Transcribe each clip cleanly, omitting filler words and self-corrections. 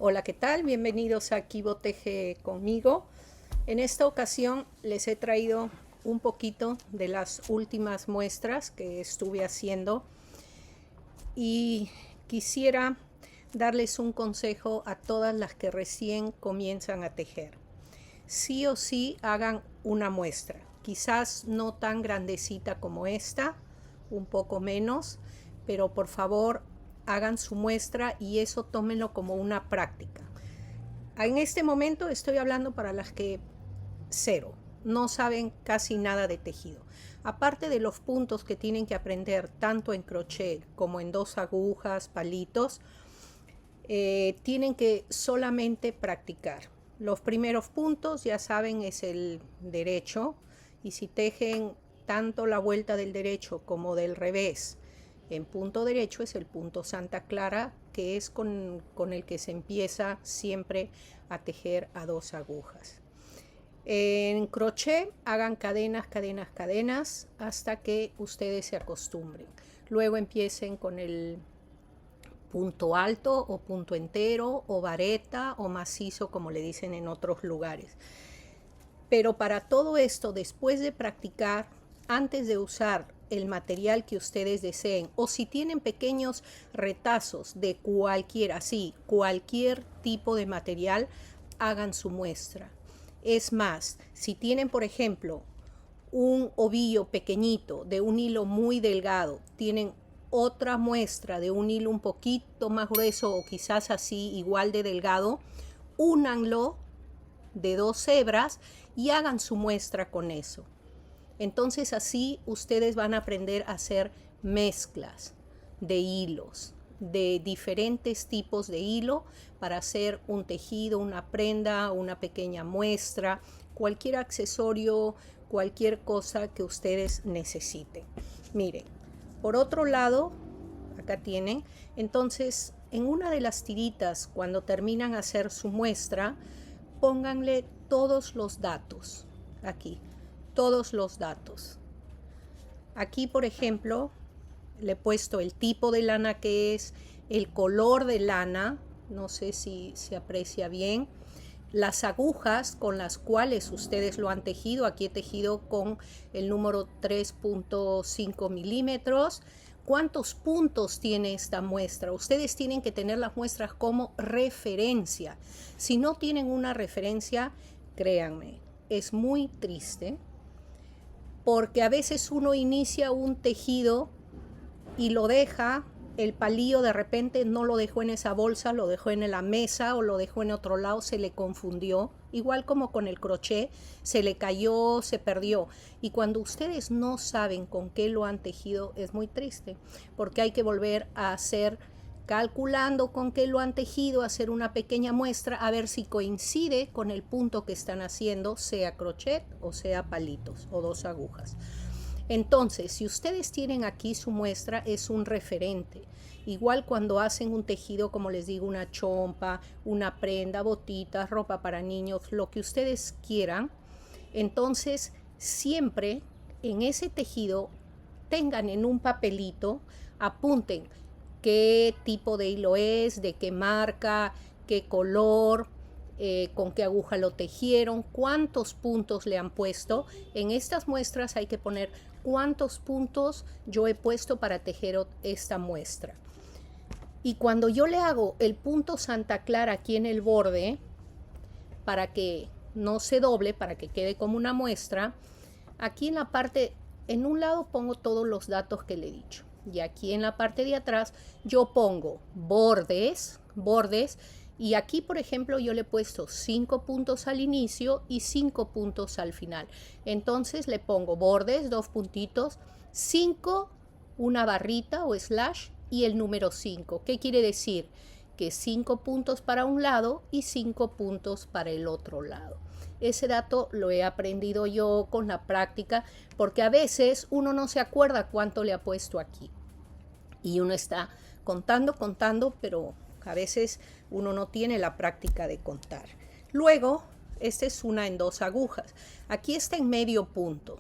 Hola, ¿qué tal? Bienvenidos a Kibo Teje conmigo. En esta ocasión les he traído un poquito de las últimas muestras que estuve haciendo y quisiera darles un consejo a todas las que recién comienzan a tejer. Sí o sí hagan una muestra, quizás no tan grandecita como esta, un poco menos, pero por favor hagan su muestra y eso tómenlo como una práctica. En este momento estoy hablando para las que cero, no saben casi nada de tejido. Aparte de los puntos que tienen que aprender tanto en crochet como en 2 agujas, palitos, tienen que solamente practicar. Los primeros puntos, ya saben, es el derecho, y si tejen tanto la vuelta del derecho como del revés en punto derecho, es el punto Santa Clara, que es con el que se empieza siempre a tejer a 2 agujas. En crochet hagan cadenas, cadenas, cadenas hasta que ustedes se acostumbren. Luego empiecen con el punto alto o punto entero o vareta o macizo, como le dicen en otros lugares. Pero para todo esto, después de practicar, antes de usar el material que ustedes deseen, o si tienen pequeños retazos de cualquier tipo de material, hagan su muestra. Es más, si tienen, por ejemplo, un ovillo pequeñito de un hilo muy delgado, tienen otra muestra de un hilo un poquito más grueso o quizás así igual de delgado, únanlo de 2 hebras y hagan su muestra con eso. Entonces así ustedes van a aprender a hacer mezclas de hilos, de diferentes tipos de hilo para hacer un tejido, una prenda, una pequeña muestra, cualquier accesorio, cualquier cosa que ustedes necesiten. Miren, por otro lado, acá tienen, entonces en una de las tiritas, cuando terminan a hacer su muestra, pónganle todos los datos, aquí, todos los datos. Aquí, por ejemplo, le he puesto el tipo de lana que es, el color de lana, no sé si se aprecia bien, las agujas con las cuales ustedes lo han tejido. Aquí he tejido con el número 3.5 milímetros. ¿Cuántos puntos tiene esta muestra? Ustedes tienen que tener las muestras como referencia. Si no tienen una referencia, créanme, es muy triste, porque a veces uno inicia un tejido y lo deja, el palillo de repente no lo dejó en esa bolsa, lo dejó en la mesa o lo dejó en otro lado, se le confundió, igual como con el crochet, se le cayó, se perdió. Y cuando ustedes no saben con qué lo han tejido, es muy triste, porque hay que volver a hacer, calculando con qué lo han tejido, hacer una pequeña muestra, a ver si coincide con el punto que están haciendo, sea crochet o sea palitos o 2 agujas. Entonces, si ustedes tienen aquí su muestra, es un referente. Igual cuando hacen un tejido, como les digo, una chompa, una prenda, botitas, ropa para niños, lo que ustedes quieran, entonces siempre en ese tejido tengan en un papelito, apunten qué tipo de hilo es, de qué marca, qué color, con qué aguja lo tejieron, cuántos puntos le han puesto. En estas muestras hay que poner cuántos puntos yo he puesto para tejer esta muestra. Y cuando yo le hago el punto Santa Clara aquí en el borde, para que no se doble, para que quede como una muestra, aquí en la parte, en un lado pongo todos los datos que le he dicho. Y aquí en la parte de atrás yo pongo bordes, y aquí, por ejemplo, yo le he puesto 5 puntos al inicio y 5 puntos al final. Entonces le pongo bordes, 2 puntitos, 5, una barrita o slash y el número 5. ¿Qué quiere decir? Que 5 puntos para un lado y 5 puntos para el otro lado. Ese dato lo he aprendido yo con la práctica, porque a veces uno no se acuerda cuánto le ha puesto aquí. Y uno está contando, pero a veces uno no tiene la práctica de contar. Luego, esta es una en 2 agujas. Aquí está en medio punto.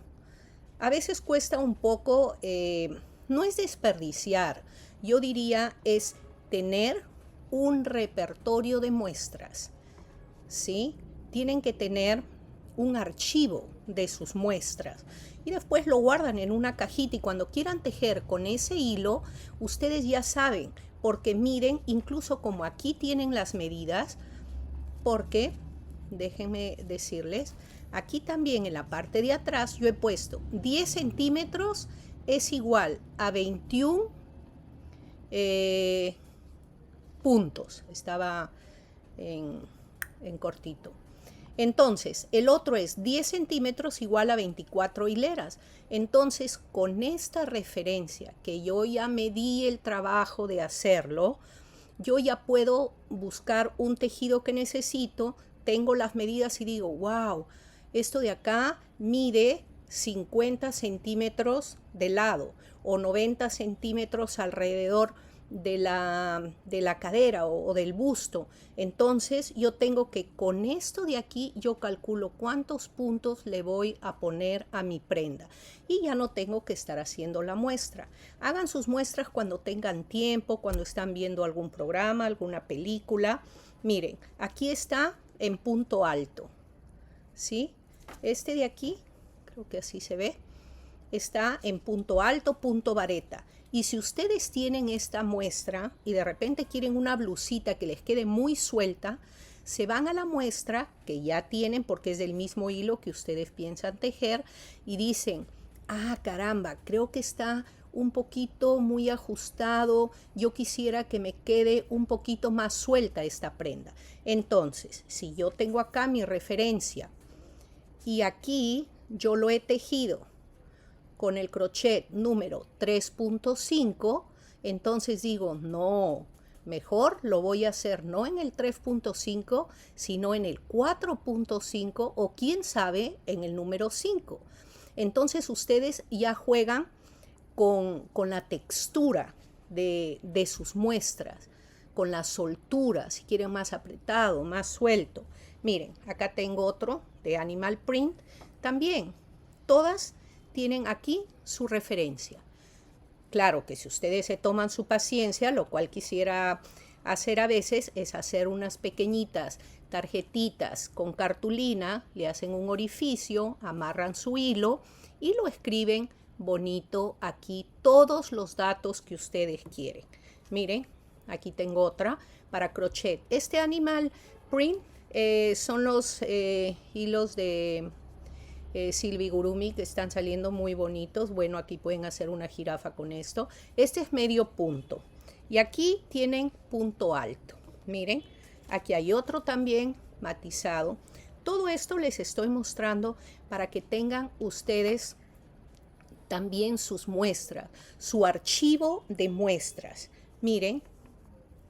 A veces cuesta un poco, no es desperdiciar, yo diría es tener un repertorio de muestras, ¿sí? Tienen que tener un archivo de sus muestras y después lo guardan en una cajita y cuando quieran tejer con ese hilo, ustedes ya saben, porque miren, incluso como aquí tienen las medidas, porque, déjenme decirles, aquí también en la parte de atrás yo he puesto 10 centímetros es igual a 21 puntos, estaba en cortito. Entonces, el otro es 10 centímetros igual a 24 hileras. Entonces, con esta referencia, que yo ya me di el trabajo de hacerlo, yo ya puedo buscar un tejido que necesito, tengo las medidas y digo, wow, esto de acá mide 50 centímetros de lado o 90 centímetros alrededor de la cadera o del busto. Entonces yo tengo que con esto de aquí yo calculo cuántos puntos le voy a poner a mi prenda y ya no tengo que estar haciendo la muestra. Hagan sus muestras cuando tengan tiempo, cuando están viendo algún programa, alguna película. Miren, aquí está en punto alto, ¿sí? Este de aquí, creo que así se ve, está en punto alto, punto vareta. Y si ustedes tienen esta muestra y de repente quieren una blusita que les quede muy suelta, se van a la muestra que ya tienen porque es del mismo hilo que ustedes piensan tejer y dicen, ah, caramba, creo que está un poquito muy ajustado, yo quisiera que me quede un poquito más suelta esta prenda. Entonces, si yo tengo acá mi referencia y aquí yo lo he tejido con el crochet número 3.5, entonces digo, no, mejor lo voy a hacer no en el 3.5, sino en el 4.5 o quién sabe en el número 5. Entonces ustedes ya juegan con la textura de sus muestras, con la soltura, si quieren más apretado, más suelto. Miren, acá tengo otro de Animal Print, también todas tienen aquí su referencia. Claro que si ustedes se toman su paciencia, lo cual quisiera hacer a veces es hacer unas pequeñitas tarjetitas con cartulina, le hacen un orificio, amarran su hilo y lo escriben bonito aquí todos los datos que ustedes quieren. Miren, aquí tengo otra para crochet. Este Animal Print son los hilos de Silvigurumi que están saliendo muy bonitos. Bueno, aquí pueden hacer una jirafa con esto. Este es medio punto y aquí tienen punto alto. Miren, aquí hay otro también matizado. Todo esto les estoy mostrando para que tengan ustedes también sus muestras, su archivo de muestras. Miren,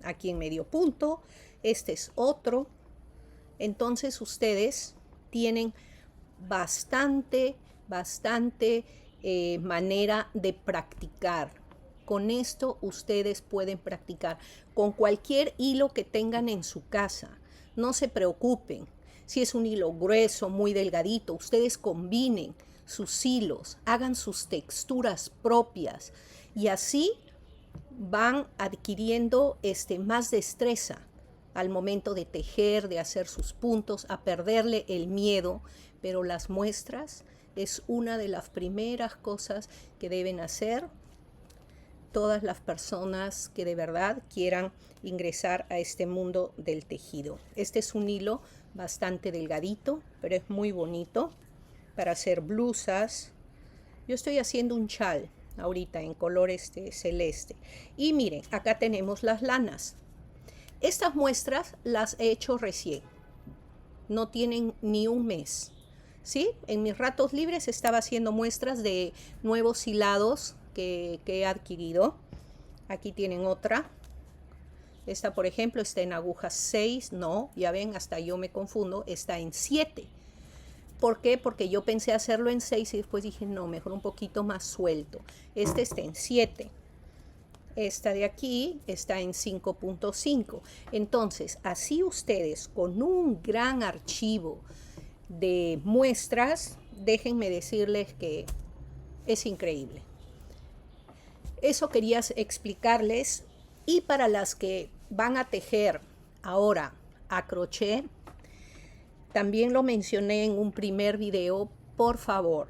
aquí en medio punto, este es otro. Entonces ustedes tienen bastante manera de practicar. Con esto ustedes pueden practicar con cualquier hilo que tengan en su casa. No se preocupen. Si es un hilo grueso, muy delgadito, ustedes combinen sus hilos, hagan sus texturas propias y así van adquiriendo más destreza al momento de tejer, de hacer sus puntos, a perderle el miedo. Pero las muestras es una de las primeras cosas que deben hacer todas las personas que de verdad quieran ingresar a este mundo del tejido. Este es un hilo bastante delgadito, pero es muy bonito para hacer blusas. Yo estoy haciendo un chal ahorita en color celeste. Y miren, acá tenemos las lanas. Estas muestras las he hecho recién. No tienen ni un mes. ¿Sí? En mis ratos libres estaba haciendo muestras de nuevos hilados que he adquirido. Aquí tienen otra. Esta, por ejemplo, está en aguja 6. No, ya ven, hasta yo me confundo. Está en 7. ¿Por qué? Porque yo pensé hacerlo en 6 y después dije, no, mejor un poquito más suelto. Este está en 7. Esta de aquí está en 5.5. Entonces, así ustedes con un gran archivo de muestras, déjenme decirles que es increíble. Eso quería explicarles. Y para las que van a tejer ahora a crochet, también lo mencioné en un primer video, por favor,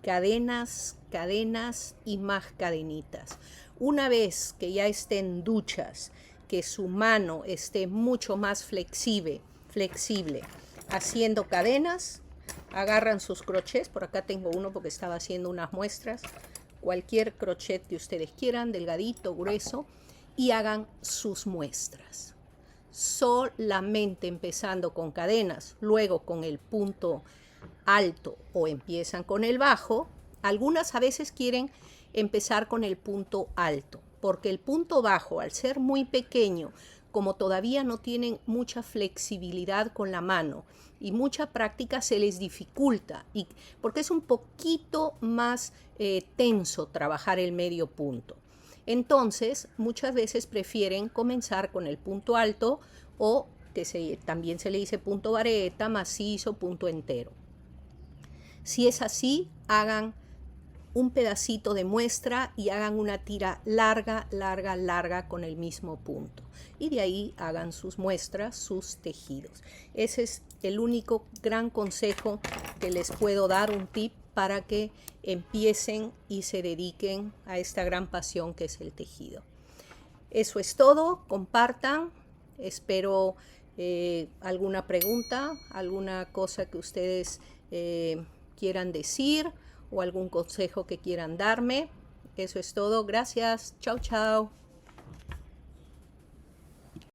cadenas, cadenas y más cadenitas. Una vez que ya estén duchas, que su mano esté mucho más flexible, haciendo cadenas, agarran sus crochets. Por acá tengo uno porque estaba haciendo unas muestras. Cualquier crochet que ustedes quieran, delgadito, grueso, y hagan sus muestras. Solamente empezando con cadenas, luego con el punto alto o empiezan con el bajo. Algunas a veces quieren empezar con el punto alto, porque el punto bajo, al ser muy pequeño, como todavía no tienen mucha flexibilidad con la mano y mucha práctica, se les dificulta, porque es un poquito más tenso trabajar el medio punto. Entonces, muchas veces prefieren comenzar con el punto alto o que también se le dice punto vareta, macizo, punto entero. Si es así, hagan un pedacito de muestra y hagan una tira larga, larga, larga con el mismo punto. Y de ahí hagan sus muestras, sus tejidos. Ese es el único gran consejo que les puedo dar, un tip para que empiecen y se dediquen a esta gran pasión que es el tejido. Eso es todo, compartan, espero alguna pregunta, alguna cosa que ustedes quieran decir o algún consejo que quieran darme. Eso es todo, gracias, chao, chao.